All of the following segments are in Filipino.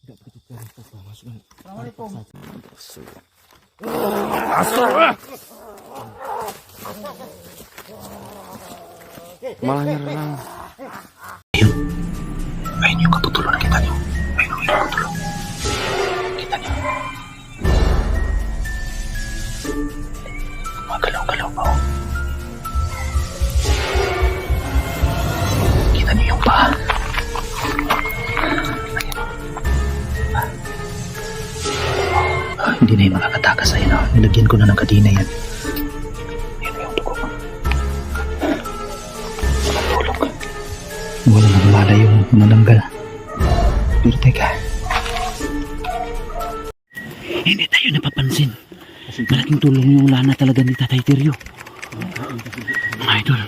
Assalamualaikum. Malah nyerang. Ayun yung kaputulong na kita niyo. Ayun yung kaputulong. Kita niyo. Magalaw-galaw pa oh. Kita niyo yung paa. Hindi na yung makakatakas sa'yo na. Nilagyan ko na ng kadina yan. Yan yung dugo ko. Tulog. Walang nagmala yung mananggal. Pero teka. Hindi tayo napapansin. Malaking tulong yung lana talaga ni Tatay Tiryo. Mga idol.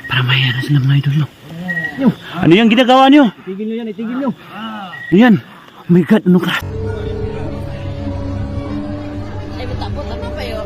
Para mayroon sila mga idol. Ano yung ginagawa niyo? Itigil nyo yan, itigil nyo. Ano yan? Oh my God, ano ka? Ay, matakot ano pa yun?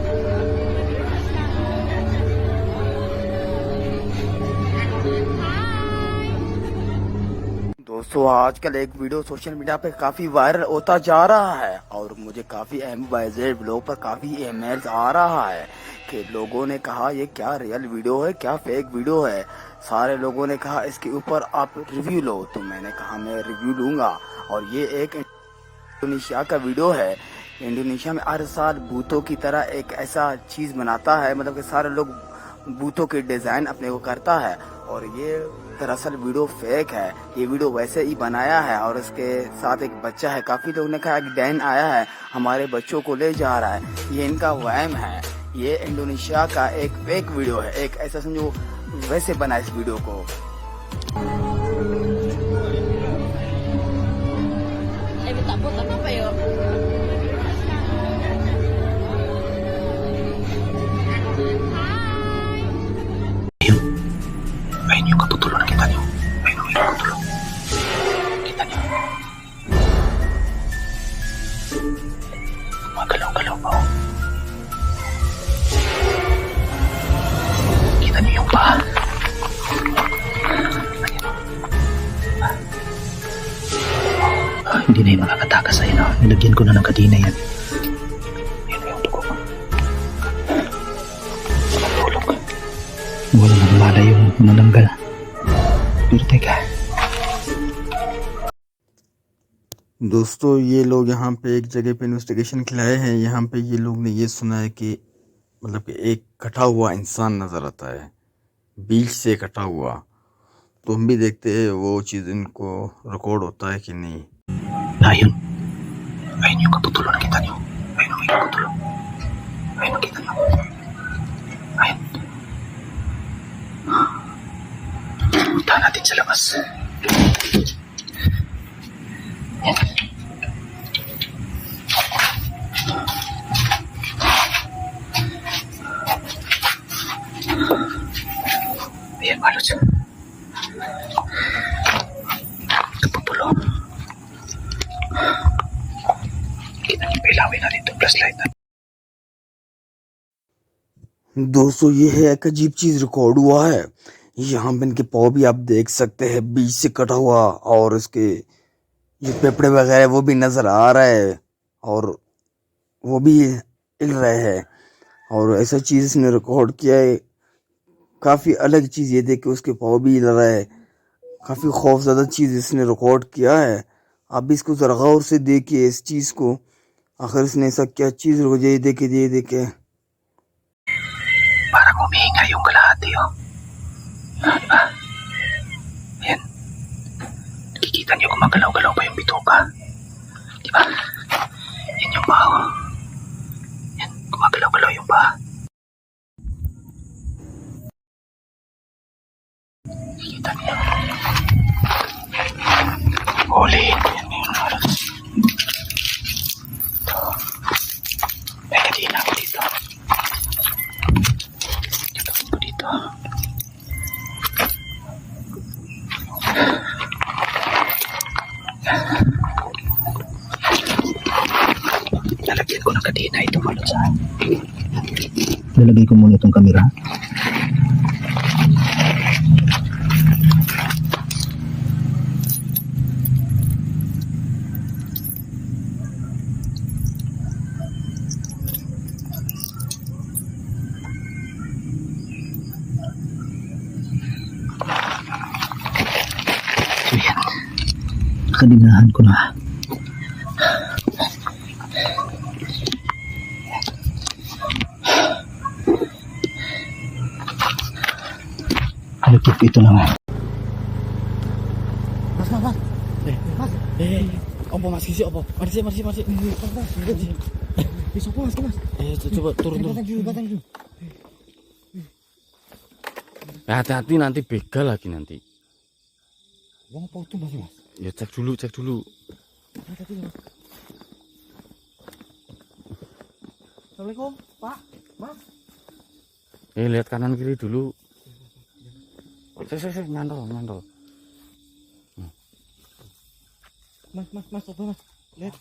दोस्तों आजकल एक video social media पे काफी वायरल होता जा रहा है और मुझे काफी MYZ ब्लॉग पर काफी ईमेल्स आ रहा है कि लोगों ने कहा ये क्या रियल वीडियो है क्या फेक वीडियो है। सारे लोगों ने कहा इसके ऊपर आप रिव्यू लो, तो मैंने कहा मैं रिव्यू लूंगा। और ये एक इंडोनेशिया का वीडियो है। इंडोनेशिया में हर साल भूतों की तरह एक ऐसा चीज बनाता है, मतलब कि सारे लोग भूतों के डिजाइन अपने को करता है और ये दरअसल वीडियो फेक है। ये वीडियो वैसे ही बनाया है और इसके साथ एक बच्चा है। काफी लोगों ने कहा एक डैन आया है हमारे बच्चों को ले जा रहा है, ये इनका वहम है। ये इंडोनेशिया का एक फेक वीडियो है, एक ऐसा समझो वैसे बना इस वीडियो को। Ay, matakot ano pa yun? Ayun yung kaputulong na kita niyo. Ayun yung kaputulong. Kita niyo. Magalaw-galaw pa oh. Kita niyo yung paa. Hindi na yung makakatakas sa'yo na. Nilagyan ko na ng kadina yan. Yan yung dugo ko. Tulog. Walang nagmala yung mananggal. Pero teka. दोस्तों ये लोग यहाँ पे एक जगह पे इन्वेस्टिगेशन खिलाए हैं। यहाँ पे ये लोग ने ये सुना है कि मतलब कि एक कटा हुआ इंसान नजर आता है, बीच से कटा हुआ। तो हम भी देखते हैं वो चीज़ इनको रिकॉर्ड होता है कि नहीं। Ayun. Ayun yung kaputulong na kita niyo. Ayun yung kaputulong. Ayun kita niyo. Ayun. Punta natin sa labas. Yan. Ayan, malos. Kaputulong. Kita niyo pilawin natin itong flashlight na. दोस्तों ये है एक अजीब चीज रिकॉर्ड हुआ है। यहाँ पे इनके पाँव भी आप देख सकते हैं बीच से कटा हुआ और इसके ये पेपड़े वगैरह वो भी नजर आ रहा है और वो भी हिल रहे हैं और ऐसा चीज इसने रिकॉर्ड किया है। काफी अलग चीज ये देख के उसके पाँव भी हिल रहा है। काफी खौफजदा चीज इसने रिकॉर्ड किया है। आप भी इसको जरा गौर से देखिए इस चीज को, आखिर इसने ऐसा क्या चीज ये देखे। Parang humihinga yung kalahati, oh. Diba? Ayan. Nakikita niyo gumagalaw-galaw pa yung bituka. Diba? Yan yung paa, oh. Yan, gumagalaw-galaw yung paa. Nakikita niyo. Huli. Yan yung halos. Ito. May kadina ako dito. Dito. Lalagyan ko ng kadena ito malot sa lalagay ko muna itong kamera. Kaninahan ko na. Halipit ito lang. Opo mas kisi opo. Marsi. Besok mas mas. Coba turun. Batang. Hati-hati nanti begal lagi nanti. Bang apa itu mas? Ya cek dulu. Hati-hati mas. Assalamualaikum Pak. Mas. Lihat kanan kiri dulu. Saya nyantol. Mas, coba mas. Lihat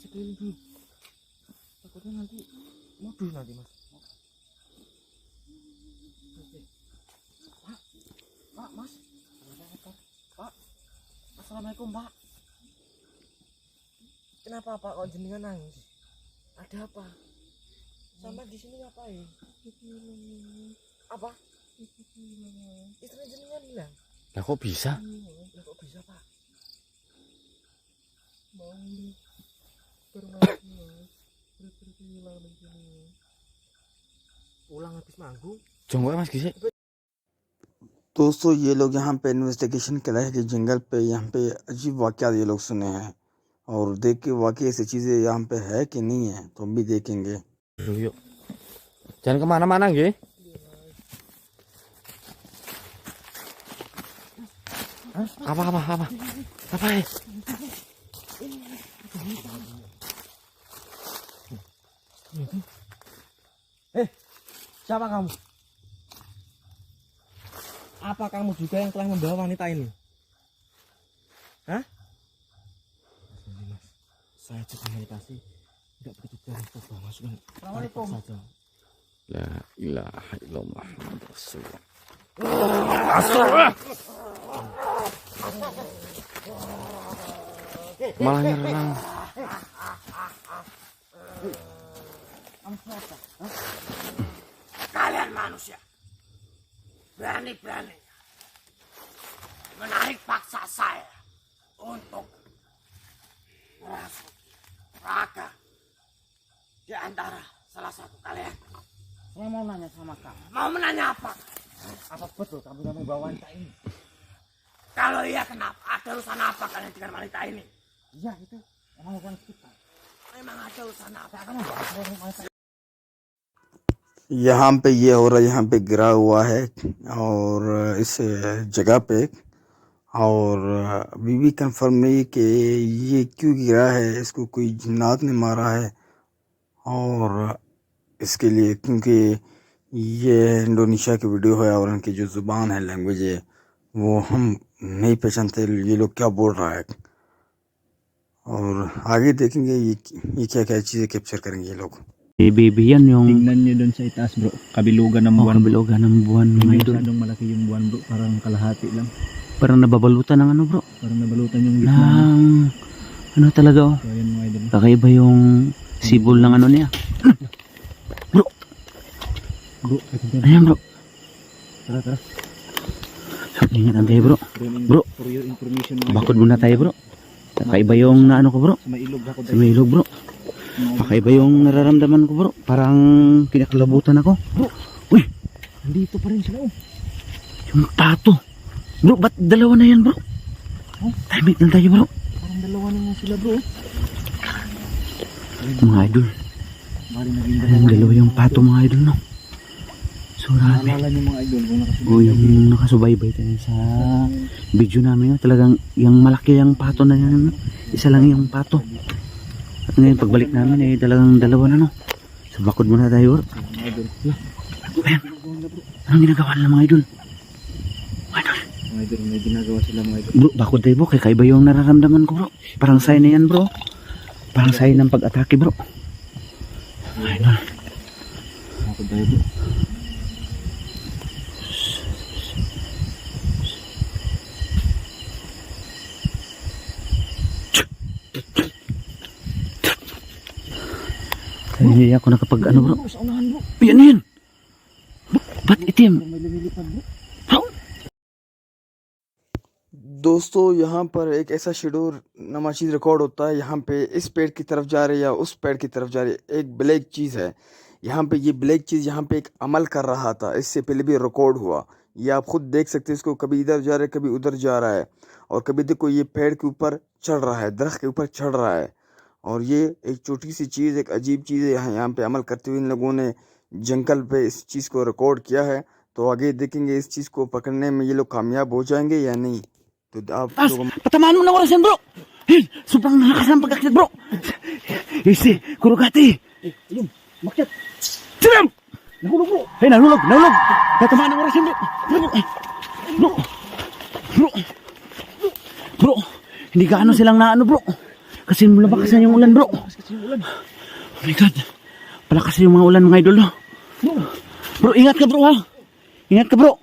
sekeliling dulu. Takutnya nanti modus nanti mas. Pak, mas. Pak. Assalamualaikum Pak. Kenapa Pak kok jenengan nangis? Ada apa? Sampai di sini ngapain? Apa? Istri jenengan hilang. Lah kok bisa? Lah kok bisa Pak? Mau bermain hilang di sini. Pulang habis manggung. Jongkok mas kisi. दोस्तों ये लोग यहाँ पे इन्वेस्टिगेशन कर रहे हैं कि जंगल पे यहाँ पे अजीब वाक़यात ये लोग सुने हैं और देख के वाकई ऐसी चीज़ें यहाँ पे है कि नहीं है तो हम भी देखेंगे। Yuk. Jangan kemana-mana nggih. Apa? Siapa kamu? Apa kamu juga yang telah membawa wanita ini? Hah? Mas, saya juga meditasi. Tidak begitu jauh, coba masukkan. Assalamualaikum. Saja. La ilaha illallah Muhammad Rasulullah. Malah nyerang. Kalian manusia berani-beraninya menarik paksa saya untuk merasuki raga di antara salah satu kalian. Saya mau nanya sama kamu. Mau menanya apa? Apa betul kamu yang membawa wanita ini? Kalau iya kenapa? Ada urusan apa kalian dengan wanita ini? Iya itu. Emang bukan kita. Memang ada urusan apa? Kamu bawa wanita. यहाँ पे ये हो रहा है, यहाँ पे गिरा हुआ है और इस जगह पे और अभी भी कंफर्म नहीं कि ये क्यों गिरा है, इसको कोई जिन्नात ने मारा है और इसके लिए क्योंकि ये इंडोनेशिया की वीडियो है और उनकी जो ज़ुबान है, लैंग्वेज है, वो हम नहीं पहचानते ये लोग क्या बोल रहा है और आगे देखेंगे ये क्या चीज़ें कैप्चर करेंगे ये लोग। Baby yan yung Tingnan nyo dun sa itaas bro. Kabilugan ng buwan. kabilogan ng buwan mga Hindi idol. masyadong malaki yung buwan bro. Parang kalahati lang. Parang nababalutan ng ano bro. Parang nabalutan yung gitna. niya. Ng ano talaga oh. So ayan mga idol. Kakaiba yung sibol ng ano niya. Bro, Ayan bro. tara. Ingatan tayo bro. Bro. For your information mga Bakod muna tayo bro. Kakaiba yung naano ko bro. Sa may ilog ako Sa may ilog bro. Kakaiba yung nararamdaman ko bro. Parang kinakalabutan ako. Uy, Nandito pa rin sila oh. yung pato. Bro, ba't dalawa na yan bro? Timing lang tayo bro. Parang dalawa na nga sila bro. Mga idol. Bali naging Yung dalawa yung pato mga idol no. So grabe. Naalala nyo mga idol kung O yung nakasubaybay tayo sa video namin no? Talagang yung malaki yung pato na yan no? Isa lang yung pato. At ngayon pagbalik namin talagang dalawa na no. So bakod muna tayo bro. mga idol. Ayan. Anong ginagawa nila mga idol? Mga idol. Mga idol, may ginagawa sila mga idol. Bro, bakod tayo bro. Kakaiba yung nararamdaman ko bro. Parang sign na yan bro. Parang sign ng pag-atake bro. Mga idol. Ako tayo bro. Hindi ako nakapag ano bro. Sa unahan bro. Yan yan. Ba't itim? May lumilipad bro. Bro. दोस्तों यहाँ पर एक ऐसा शेडोर नमा चीज़ रिकॉर्ड होता है। यहाँ पे इस पेड़ की तरफ जा रही है या उस पेड़ की तरफ जा रही है, एक ब्लैक चीज़ है यहाँ पे। ये ब्लैक चीज़ यहाँ पे एक अमल कर रहा था, इससे पहले भी रिकॉर्ड हुआ। ये आप खुद देख सकते हैं, इसको कभी इधर जा रहा है कभी उधर जा रहा है, और कभी देखो ये पेड़ के ऊपर चढ़ रहा है, दरख्त के ऊपर चढ़ रहा है। और ये एक छोटी सी चीज़, एक अजीब चीज़ है। यहाँ पे अमल करते हुए इन लोगों ने जंगल पे इस चीज़ को रिकॉर्ड किया है। तो आगे देखेंगे इस चीज़ को पकड़ने में ये लोग कामयाब हो जाएंगे या नहीं। तो आप लोगों Patamaan mo na oras yan, bro. Ayun, sobrang lakas ng pagkakit, bro. Easy, kurugati. Ayun, makyat. Siram! Nahulog bro. Ay, nahulog, nahulog. Patamaan ng oras yan, bro. Bro, bro, bro, bro. Hindi gaano silang naano, bro. Kasi lumakasan yung ulan, bro. Oh my God. Palakas yung mga ulan, mga idol, no? Bro, ingat ka, bro, ha? Ingat ka, bro.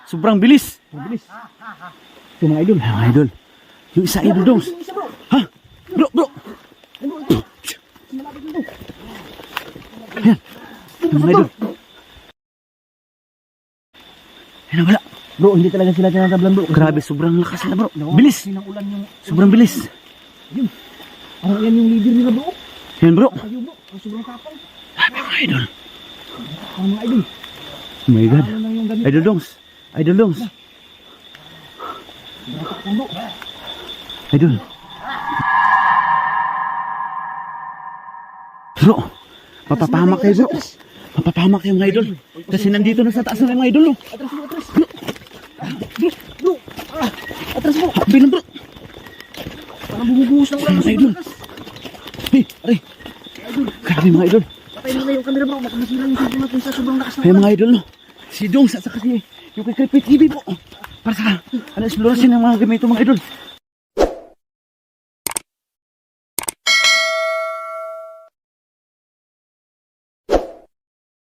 Sobrang bilis. Mabilis. Ito mga idol. Mga idol. Yung isa idol dong. Ha? Bro, bro. Ayan. Yung mga idol. Ayan na wala. Bro, hindi talaga sila tinatablan bro. Grabe, sobrang lakas nila bro. Bilis. Ng ulan yung... Sobrang bilis. Parang yan yung leader nila bro. Ayan bro. Kayo bro, ang sobrang kapal. Grabe mga idol. Ang mga idol. Oh my God. Ano lang yung gamit. Idol dongs. Idol dongs. Idol. Bro, mapapahamak kayo bro. Mapapahamak kayo mga idol. Kasi nandito na sa taas ng mga idol. No? Atras bro, atras. Bro. Atras bro. Hakbay na bro. Parang bumubuhos ng ulan. Mga idol. Hey, aray. Grabe mga idol. Patay mo na yung camera bro. Baka masira yung cellphone natin sa sobrang lakas ng Hey ulan. mga idol no. Si Dongs at saka si yung kay Creepy TV po. Para sa explorasyon ng mga gamito mga idol.